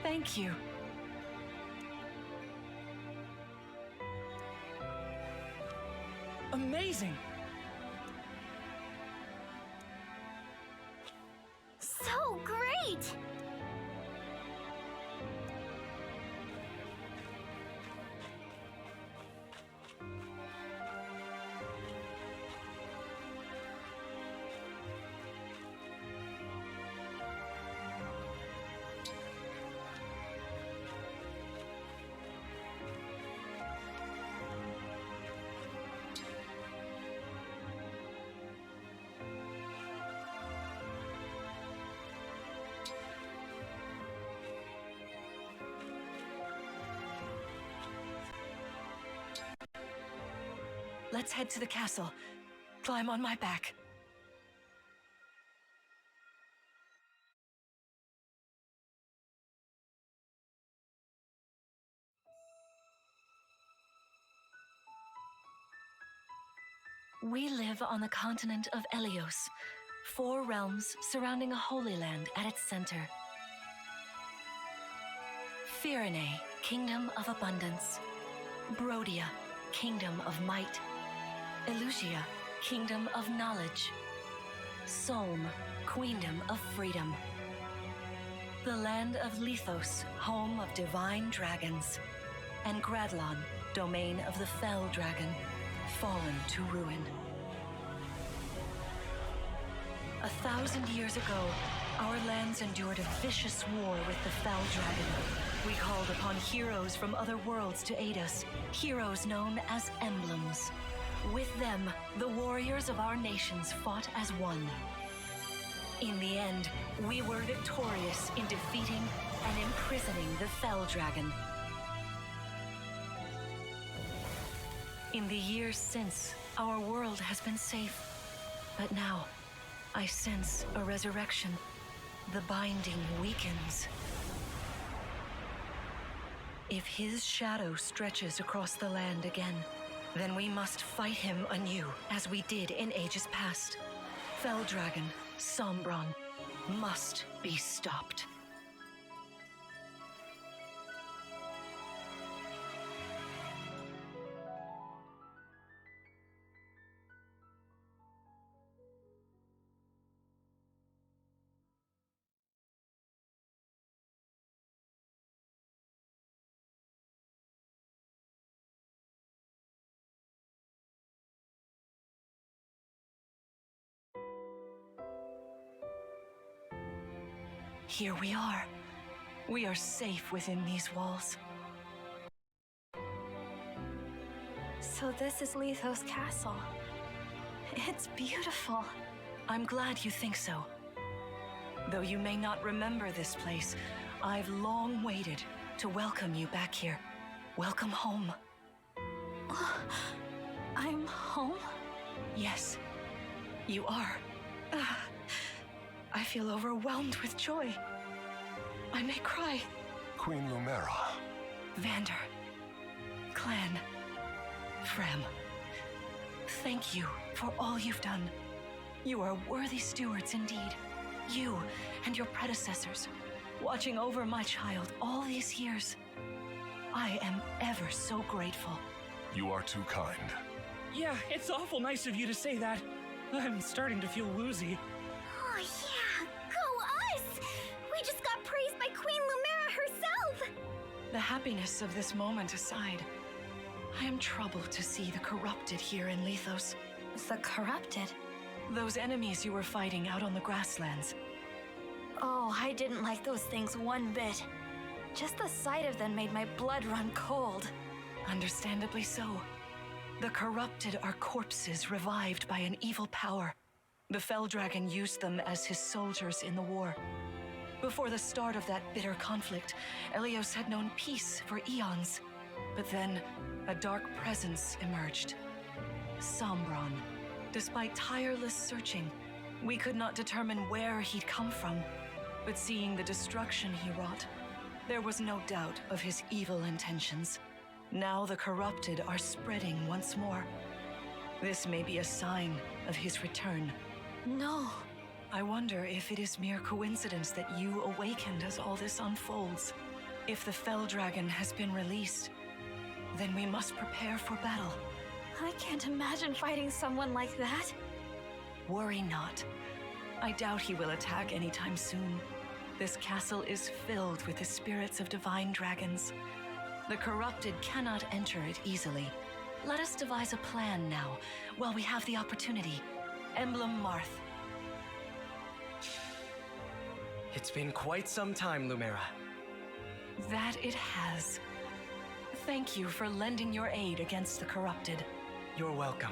Thank you. Amazing! So great! Let's head to the castle. Climb on my back. We live on the continent of Elios, 4 realms surrounding a holy land at its center. Firene, Kingdom of Abundance. Brodia, Kingdom of Might. Elusia, Kingdom of Knowledge. Solm, Queendom of Freedom. The land of Lithos, home of divine dragons. And Gradlon, domain of the fell dragon, fallen to ruin. 1,000 years ago, our lands endured a vicious war with the fell dragon. We called upon heroes from other worlds to aid us, heroes known as Emblems. With them, the warriors of our nations fought as one. In the end, we were victorious in defeating and imprisoning the fell dragon. In the years since, our world has been safe. But now, I sense a resurrection. The binding weakens. If his shadow stretches across the land again, then we must fight him anew, as we did in ages past. Fell Dragon, Sombron, must be stopped. Here we are. We are safe within these walls. So this is Lithos Castle. It's beautiful. I'm glad you think so. Though you may not remember this place, I've long waited to welcome you back here. Welcome home. I'm home? Yes, you are. I feel overwhelmed with joy. I may cry. Queen Lumera. Vander. Clan. Frem. Thank you for all you've done. You are worthy stewards indeed. You and your predecessors, watching over my child all these years. I am ever so grateful. You are too kind. Yeah, it's awful nice of you to say that. I'm starting to feel woozy. Oh yeah, go us! We just got praised by Queen Lumera herself! The happiness of this moment aside, I am troubled to see the corrupted here in Lithos. The corrupted? Those enemies you were fighting out on the grasslands. Oh, I didn't like those things one bit. Just the sight of them made my blood run cold. Understandably so. The corrupted are corpses revived by an evil power. The Fell Dragon used them as his soldiers in the war. Before the start of that bitter conflict, Elios had known peace for eons. But then, a dark presence emerged. Sombron. Despite tireless searching, we could not determine where he'd come from. But seeing the destruction he wrought, there was no doubt of his evil intentions. Now the corrupted are spreading once more. This may be a sign of his return. No. I wonder if it is mere coincidence that you awakened as all this unfolds. If the Fell Dragon has been released, then we must prepare for battle. I can't imagine fighting someone like that. Worry not. I doubt he will attack anytime soon. This castle is filled with the spirits of divine dragons. The corrupted cannot enter it easily. Let us devise a plan now, while we have the opportunity. Emblem Marth. It's been quite some time, Lumera. That it has. Thank you for lending your aid against the corrupted. You're welcome.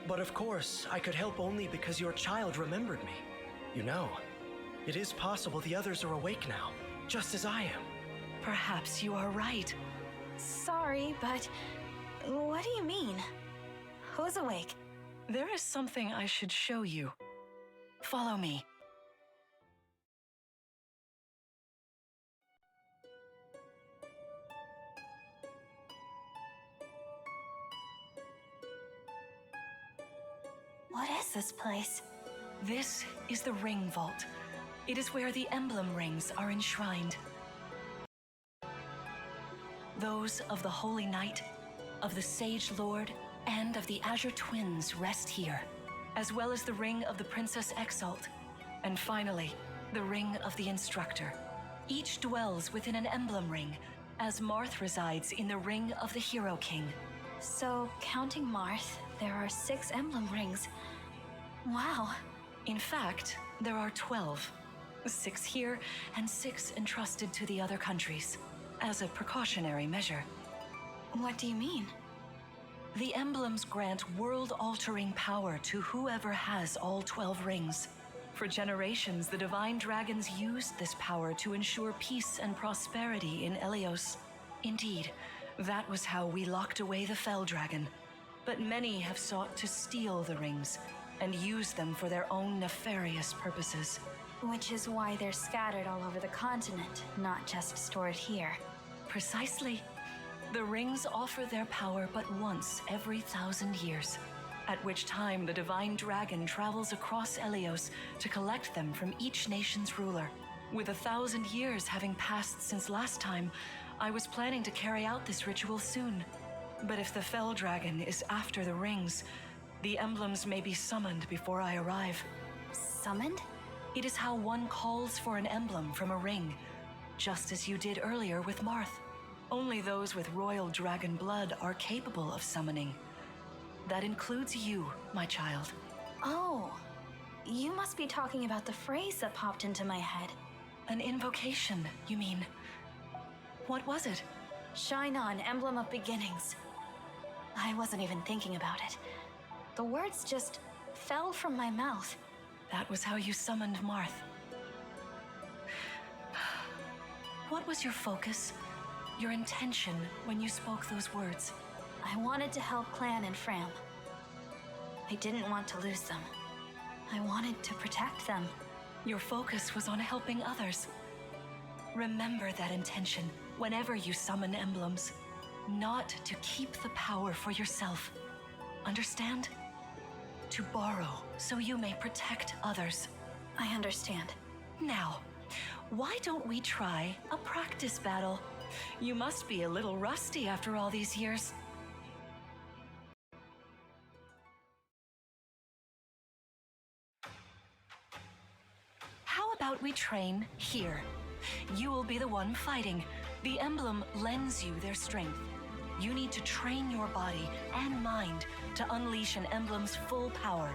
But of course, I could help only because your child remembered me. You know, it is possible the others are awake now, just as I am. Perhaps you are right. Sorry, but what do you mean? Who's awake? There is something I should show you. Follow me. What is this place? This is the Ring Vault. It is where the emblem rings are enshrined. Those of the Holy Knight, of the Sage Lord, and of the Azure Twins rest here, as well as the ring of the Princess Exalt, and finally, the ring of the Instructor. Each dwells within an emblem ring, as Marth resides in the ring of the Hero King. So, counting Marth, there are 6 emblem rings. Wow. In fact, there are 12. 6 here, and 6 entrusted to the other countries, as a precautionary measure. What do you mean? The emblems grant world-altering power to whoever has all 12 rings. For generations, the divine dragons used this power to ensure peace and prosperity in Elios. Indeed, that was how we locked away the Fell Dragon. But many have sought to steal the rings and use them for their own nefarious purposes. Which is why they're scattered all over the continent, not just stored here. Precisely. The rings offer their power but once every 1,000 years, at which time the divine dragon travels across Elios to collect them from each nation's ruler. With 1,000 years having passed since last time, I was planning to carry out this ritual soon. But if the Fell Dragon is after the rings, the emblems may be summoned before I arrive. Summoned? It is how one calls for an emblem from a ring, just as you did earlier with Marth. Only those with royal dragon blood are capable of summoning. That includes you, my child. Oh, you must be talking about the phrase that popped into my head. An invocation, you mean? What was it? Shine on, emblem of beginnings. I wasn't even thinking about it. The words just fell from my mouth. That was how you summoned Marth. What was your focus, your intention when you spoke those words? I wanted to help Clan and Fram. I didn't want to lose them. I wanted to protect them. Your focus was on helping others. Remember that intention whenever you summon emblems. Not to keep the power for yourself. Understand? To borrow so you may protect others. I understand. Now, why don't we try a practice battle? You must be a little rusty after all these years. How about we train here? You will be the one fighting. The emblem lends you their strength. You need to train your body and mind to unleash an emblem's full power.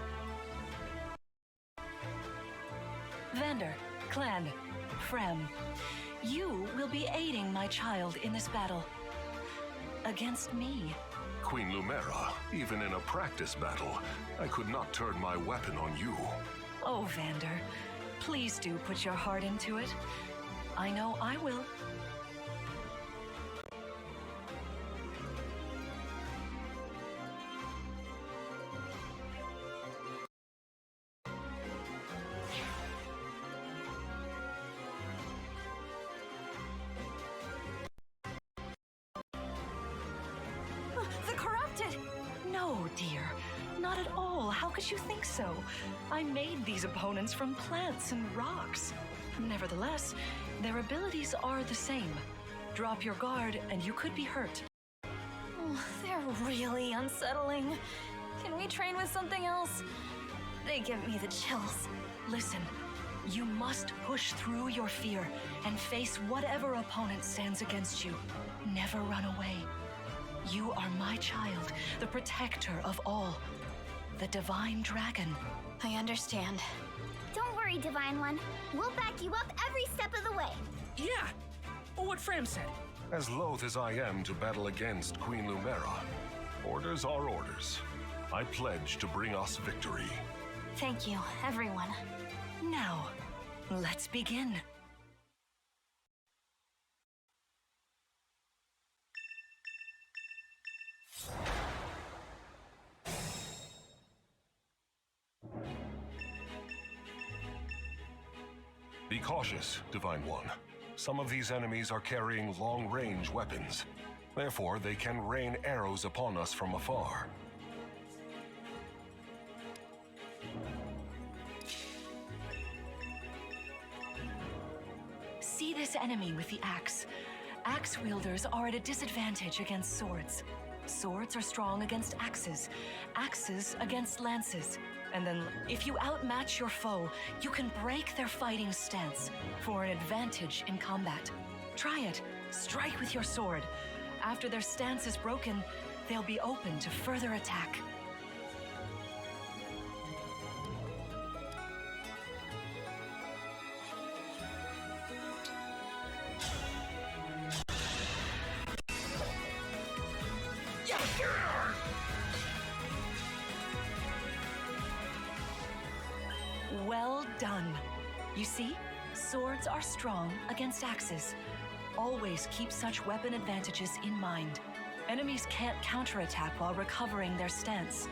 Vander, Clan, Frem, you will be aiding my child in this battle. Against me. Queen Lumera, even in a practice battle, I could not turn my weapon on you. Oh, Vander, please do put your heart into it. I know I will. No, dear. Not at all. How could you think so? I made these opponents from plants and rocks. Nevertheless, their abilities are the same. Drop your guard and you could be hurt. Oh, they're really unsettling. Can we train with something else? They give me the chills. Listen, you must push through your fear and face whatever opponent stands against you. Never run away. You are my child, the protector of all. The Divine Dragon. I understand. Don't worry, Divine One. We'll back you up every step of the way. Yeah! What Fram said. As loath as I am to battle against Queen Lumera, orders are orders. I pledge to bring us victory. Thank you, everyone. Now, let's begin. Be cautious, Divine One. Some of these enemies are carrying long-range weapons. Therefore, they can rain arrows upon us from afar. See this enemy with the axe. Axe wielders are at a disadvantage against swords. Swords are strong against axes, axes against lances. And then, if you outmatch your foe, you can break their fighting stance for an advantage in combat. Try it. Strike with your sword. After their stance is broken, they'll be open to further attack. Well done. You see, swords are strong against axes. Always keep such weapon advantages in mind. Enemies can't counterattack while recovering their stance.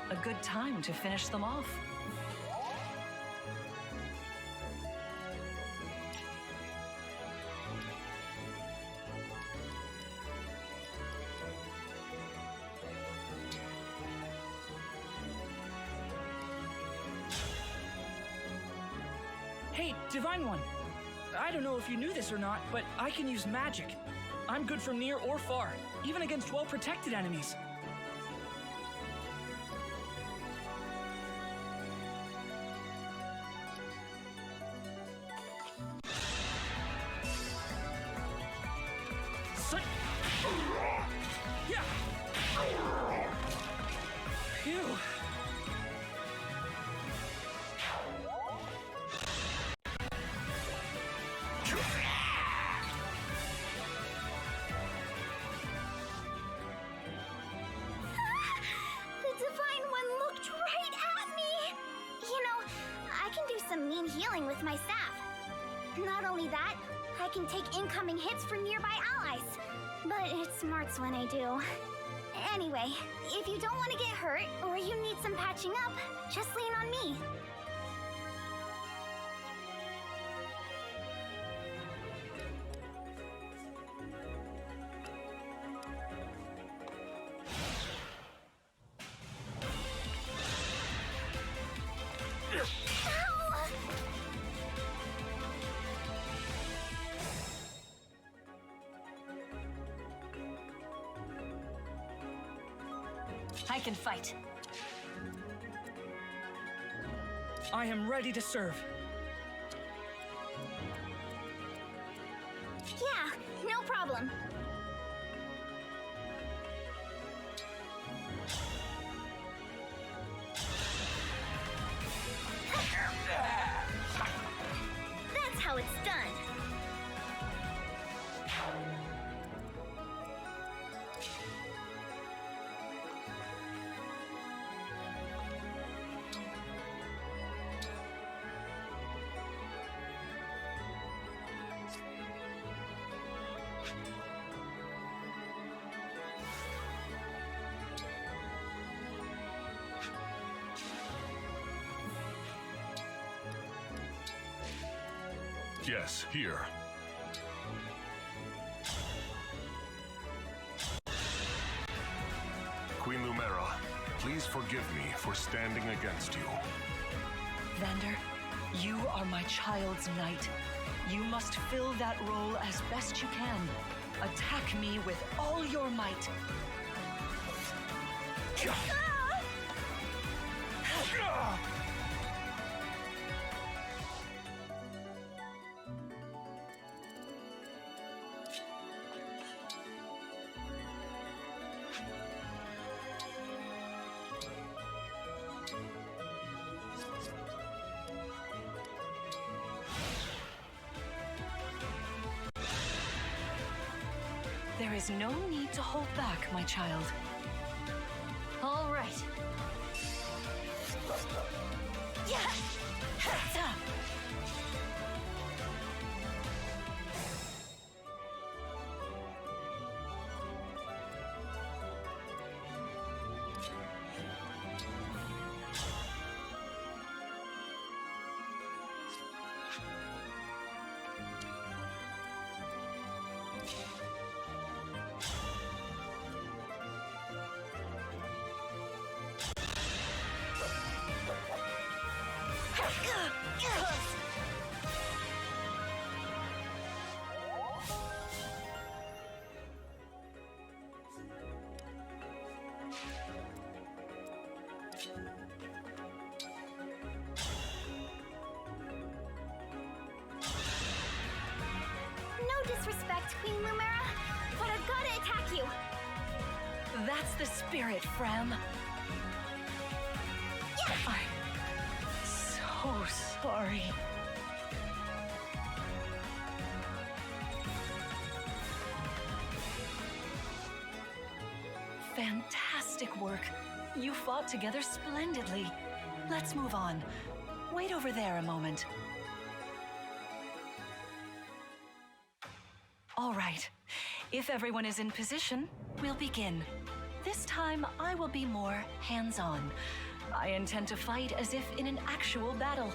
A good time to finish them off. Hey, Divine One. I don't know if you knew this or not, but I can use magic. I'm good from near or far, even against well-protected enemies. Yeah. Phew. The Divine One looked right at me! You know, I can do some mean healing with my staff. Not only that, I can take incoming hits from nearby allies. But it smarts when I do. Anyway, if you don't want to get hurt, or you need some patching up, just lean on me. I can fight. I am ready to serve. Yeah, no problem. That's how it's done. Yes, here. Queen Lumera Lumera, please forgive me for standing against you. Vander, you are my child's knight. You must fill that role as best you can. Attack me with all your might. There is no need to hold back, my child. All right. Yeah. No disrespect, Queen Lumera, but I've got to attack you. That's the spirit, Fram. I'm so sorry. Fantastic work. You fought together splendidly. Let's move on. Wait over there a moment. All right. If everyone is in position, we'll begin. This time, I will be more hands-on. I intend to fight as if in an actual battle.